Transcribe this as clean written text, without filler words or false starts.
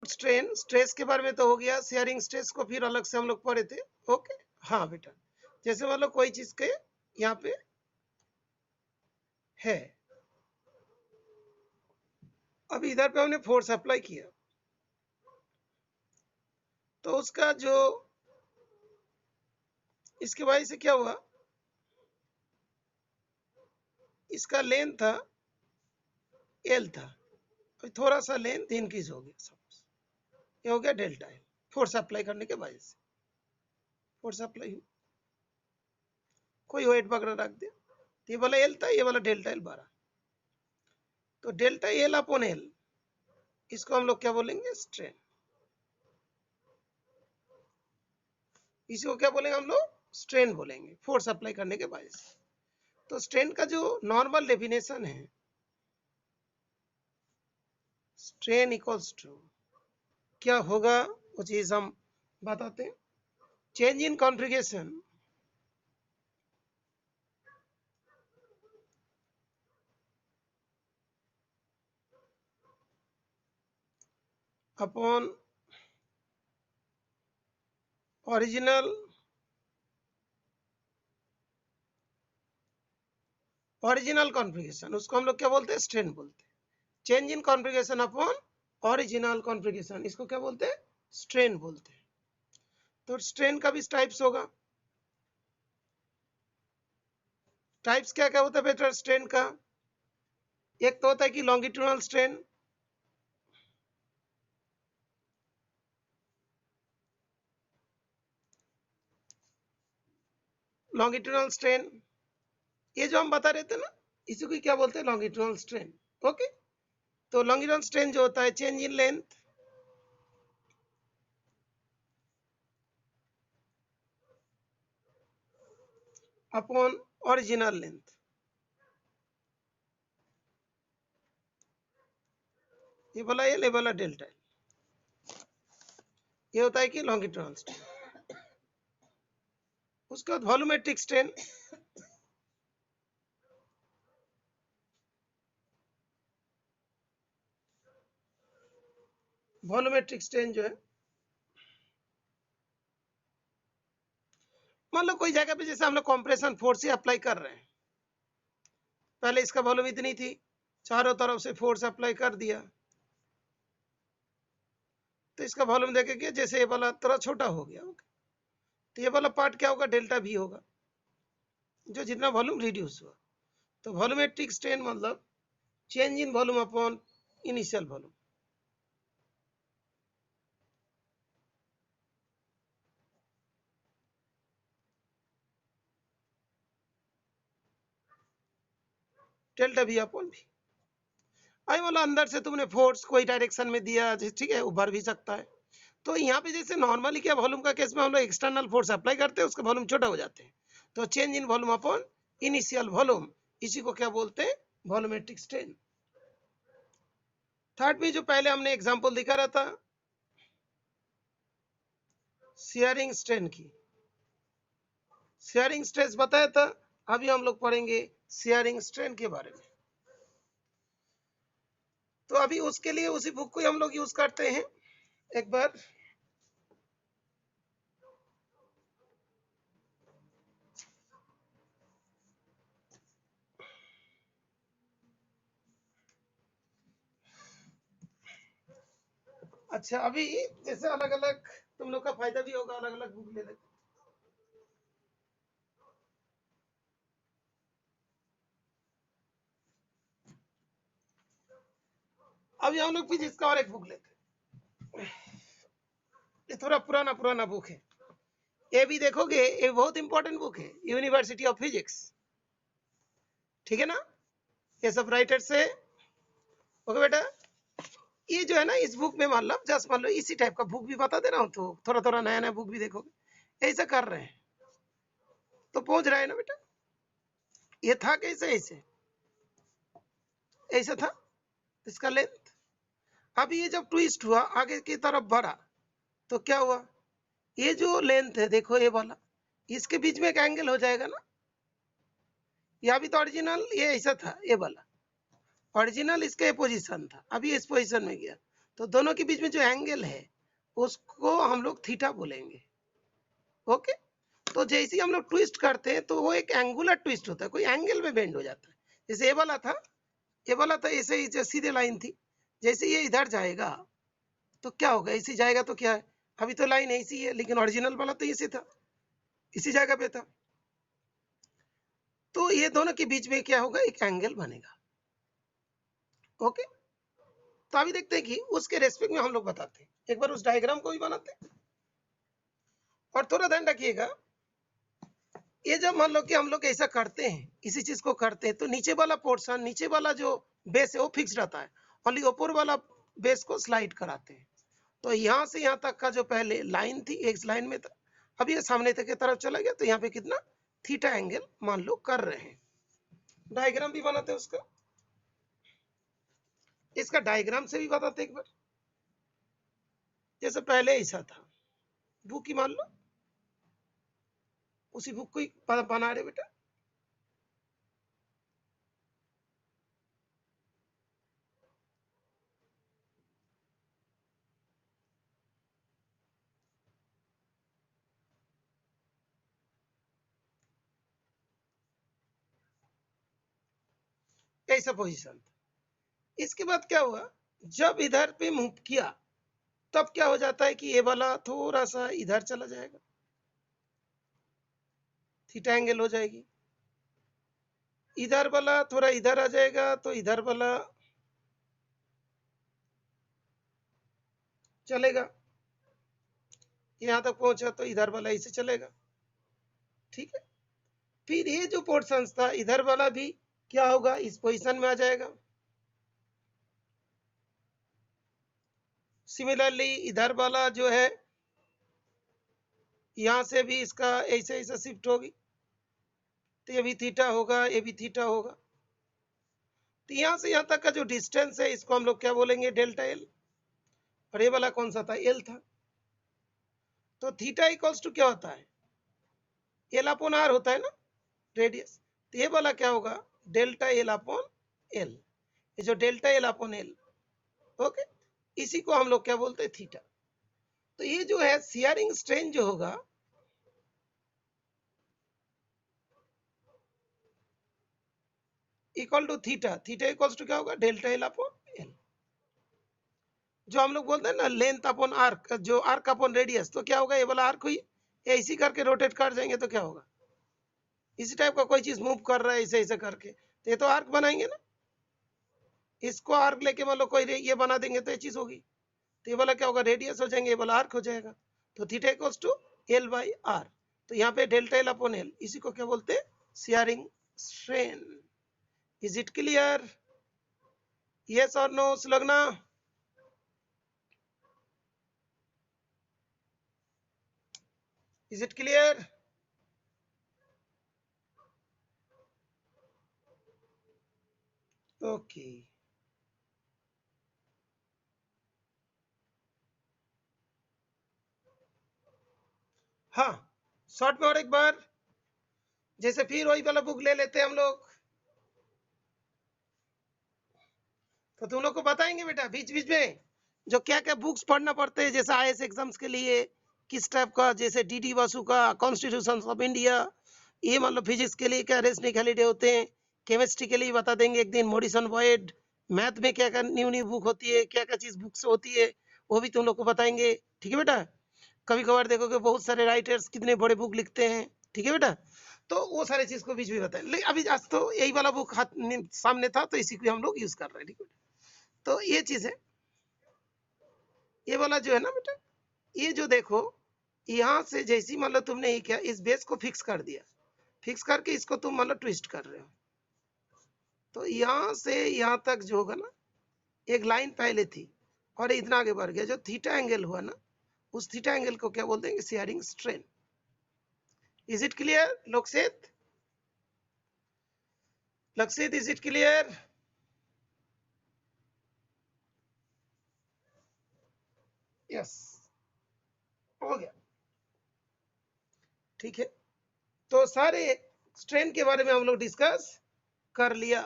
Strain, stress के बारे में तो हो गया, शेयरिंग स्ट्रेस को फिर अलग से हम लोग पढ़े थे। ओके, हाँ बेटा, जैसे मान लो कोई चीज के यहाँ पे है, अब इधर पे हमने फोर्स अप्लाई किया, तो उसका जो इसके वजह से क्या हुआ, इसका लेंथ था एल था, थोड़ा सा लेंथ इंक्रीज हो गया, सपोज ये हो गया डेल्टा एल, फोर्स अप्लाई करने के वजह से। फोर्स अप्लाई हुई, कोई वेट वगैरह रख दिया, तो ये वाला एल था, ये वाला डेल्टा एल 12, तो डेल्टा एल अपॉन एल, इसको हम लोग क्या बोलेंगे, स्ट्रेन। इसी को क्या बोलेंगे हम लोग, स्ट्रेन बोलेंगे, फोर्स अप्लाई करने के वजह से। तो स्ट्रेन का जो नॉर्मल डेफिनेशन है, स्ट्रेन इक्वल्स टू क्या होगा, वो चीज हम बताते हैं। Change in configuration upon original configuration, उसको हम लोग क्या बोलते हैं, स्ट्रेन बोलते हैं। Change in configuration upon original configuration, इसको क्या बोलते हैं, स्ट्रेन बोलते हैं। तो स्ट्रेन का भी टाइप्स होगा। टाइप्स क्या क्या होता है बेटा स्ट्रेन का, एक तो होता है कि लॉन्गिट्यूडनल स्ट्रेन, लॉन्गिट्यूडनल स्ट्रेन, ये जो हम बता रहे थे ना, इसी को क्या बोलते हैं, लॉन्गिट्यूडनल स्ट्रेन। ओके, तो लॉन्गिट्यूडनल स्ट्रेन जो होता है change in length upon original length, ये बोला एल, ये बोला डेल्टा एल, ये होता है कि लॉन्गिट्यूडनल स्ट्रेन। उसके बाद वॉल्यूमेट्रिक स्ट्रेन, वॉल्यूमेट्रिक स्ट्रेन जो है, मान लो कोई जगह पे जैसे हम लोग कंप्रेशन फोर्स ही अप्लाई कर रहे हैं, पहले इसका वॉल्यूम इतनी थी, चारों तरफ से फोर्स अप्लाई कर दिया, तो इसका वॉल्यूम देखे कि जैसे ये वाला थोड़ा छोटा हो गया, तो ये वाला पार्ट क्या होगा, डेल्टा भी होगा, जो जितना वॉल्यूम रिड्यूस हुआ। तो वॉल्यूमेट्रिक स्ट्रेन मतलब change in volume upon initial volume. Delta भी अपॉन भी, आई बोला अंदर से तुमने फोर्स कोई डायरेक्शन में दिया, ठीक है, उभर भी सकता है। तो यहाँ पे जैसे नॉर्मली क्या वॉल्यूम का केस में हम लोग एक्सटर्नल फोर्स अप्लाई करते हैं, उसका वॉल्यूम छोटा हो जाते हैं, तो change in volume upon initial volume, इसी को क्या बोलते हैं, वॉल्यूमेट्रिक स्ट्रेन। थर्ड में जो पहले हमने एग्जांपल दिखा रहा था शेयरिंग स्ट्रेन की, शेयरिंग स्ट्रेस बताया था, अभी हम लोग पढ़ेंगे शेयरिंग स्ट्रेन के बारे में। तो अभी उसके लिए उसी बुक को हम लोग यूज करते हैं एक बार। अच्छा, अभी जैसे अलग अलग तुम लोग का फायदा भी होगा, अलग अलग बुक ले लेते। अभी हम लोग फिजिक्स का और एक बुक लेते, ये थोड़ा पुराना पुराना बुक है, ये भी देखोगे, ये बहुत इंपॉर्टेंट बुक है, यूनिवर्सिटी ऑफ फिजिक्स, ठीक है ना, ये सब राइटर से। ओके बेटा, ये जो है ना, इस बुक में मान लो जस्ट मान लो इसी टाइप का बुक भी बता दे रहा हूँ, तो थोड़ा थोड़ा नया नया बुक भी देखोगे, ऐसा कर रहे हैं तो पहुंच रहा है ना बेटा। ये था कैसे, ऐसे ऐसा था इसका लेंथ, अब ये जब ट्विस्ट हुआ आगे की तरफ बढ़ा, तो क्या हुआ, ये जो लेंथ है देखो, ये वाला, इसके बीच में एक एंगल हो जाएगा ना, यहाँ भी तो ओरिजिनल ये ऐसा था, ये वाला ओरिजिनल इसका ये पोजीशन था, अभी इस पोजीशन में गया, तो दोनों के बीच में जो एंगल है उसको हम लोग थीटा बोलेंगे। ओके, तो जैसे ही हम लोग ट्विस्ट करते हैं तो वो एक एंगुलर ट्विस्ट होता है, कोई एंगल में बेंड हो जाता है। जैसे ये वाला था, ये वाला था ऐसे ही जो सीधे लाइन थी, जैसे ये इधर जाएगा तो क्या होगा, ऐसे जाएगा तो क्या है, अभी तो लाइन ऐसी है लेकिन ओरिजिनल वाला तो इसी था, इसी जगह पे था। तो ये दोनों के बीच में क्या होगा, एक एंगल बनेगा। ओके, तो अभी देखते हैं कि उसके रेस्पेक्ट में हम लोग बताते हैं, एक बार उस डायग्राम को भी बनाते हैं। और थोड़ा ध्यान रखिएगा, ये जब मान लो कि हम लोग ऐसा करते हैं, इसी चीज को करते हैं, तो नीचे वाला पोर्शन, नीचे वाला जो बेस है वो फिक्स रहता है, ओनली ऊपर वाला बेस को स्लाइड कराते हैं। तो यहाँ से यहाँ तक का जो पहले लाइन थी, एक लाइन में था, अब ये सामने तक की तरफ चला गया, तो यहाँ पे कितना थीटा एंगल मान लो कर रहे हैं। डायग्राम भी बनाते हैं उसका, इसका डायग्राम से भी बताते एक बार। जैसे पहले ऐसा था, बुक ही मान लो, उसी बुक को ही बना रहे बेटा। ऐसा पोजीशन था। इसके बाद क्या हुआ, जब इधर पे मूव किया तब क्या हो जाता है कि ये वाला थोड़ा सा इधर चला जाएगा, थीटा एंगल हो जाएगी। इधर वाला थोड़ा इधर आ जाएगा तो इधर वाला चलेगा, यहां तक पहुंचा तो इधर वाला इसे चलेगा। ठीक है, फिर ये जो पोर्शन था इधर वाला भी क्या होगा, इस पोजीशन में आ जाएगा। सिमिलरली इधर वाला जो है, यहां से भी इसका ऐसे ऐसे शिफ्ट होगी, तो ये भी थीटा होगा, ये भी थीटा होगा। तो यहां से यहां तक का जो डिस्टेंस है इसको हम लोग क्या बोलेंगे, डेल्टा एल। और ये वाला कौन सा था, एल था। तो थीटा इक्वल्स टू क्या होता है, एल अपॉन आर होता है ना, रेडियस। तो ये वाला क्या होगा, डेल्टा एल अपॉन एल, ये जो delta L upon L. Okay, इसी को हम लोग क्या बोलते हैं, थीटा। तो ये जो है शियरिंग स्ट्रेन जो होगा, equal to theta, theta equals to क्या होगा, डेल्टा एल अपॉन एल। जो हम लोग बोलते हैं ना लेंथ अपॉन आर्क, जो आर्क अपॉन रेडियस, तो क्या होगा, ये वाला आर्क हुई, ये इसी करके रोटेट कर जाएंगे तो क्या होगा, इसी टाइप का कोई चीज मूव कर रहा है ऐसे ऐसे करके, तो ये तो आर्क बनाएंगे ना। इसको आर्क लेके मान लो कोई ये बना देंगे तो ये चीज होगी, तो ये वाला क्या होगा, रेडियस हो जाएंगे, ये वाला आर्क हो जाएगा। तो theta equals to L by R. तो यहाँ पे डेल्टा एल अपॉन एल, इसी को क्या बोलते हैं, shearing strain. Is it clear, yes और no Sulagna? Is it clear? Okay, हाँ, शॉर्ट में और एक बार, जैसे फिर वही वाला बुक ले लेते हैं हम लोग, तो तुम लोग को बताएंगे बेटा बीच बीच में जो क्या क्या बुक्स पढ़ना पड़ते हैं, जैसे आईएएस एग्जाम्स के लिए किस टाइप का, जैसे डीडी वासु का कॉन्स्टिट्यूशन ऑफ इंडिया, ये मान लो फिजिक्स के लिए क्या रेसनिक हॉलीडे होते हैं, केमिस्ट्री के लिए बता देंगे एक दिन मॉरिसन बॉयड, मैथ में क्या क्या न्यू न्यू बुक होती है, क्या क्या चीज बुक्स होती है, वो भी तुम लोग को बताएंगे। ठीक है बेटा, कभी कभार देखोगे बहुत सारे राइटर्स कितने बड़े बुक लिखते हैं। ठीक है बेटा, तो वो सारे चीज को बीच में बताएं, लेकिन अभी आज तो यही वाला बुक हाथ सामने था तो इसी को हम लोग यूज कर रहे हैं। ठीक है, तो ये चीज है, ये वाला जो है ना बेटा, ये जो देखो, यहाँ से जैसी मतलब तुमने ये किया, इस बेस को फिक्स कर दिया, फिक्स करके इसको तुम मतलब ट्विस्ट कर रहे हो, तो यहाँ से यहाँ तक जो होगा ना, एक लाइन पहले थी और इतना आगे बढ़ गया, जो थीटा एंगल हुआ ना, उस थीटा एंगल को क्या बोलते हैं, shearing strain. Is it clear लोकसेत? Lakshit, is it clear? Yes, हो गया। ठीक है, तो सारे स्ट्रेन के बारे में हम लोग डिस्कस कर लिया।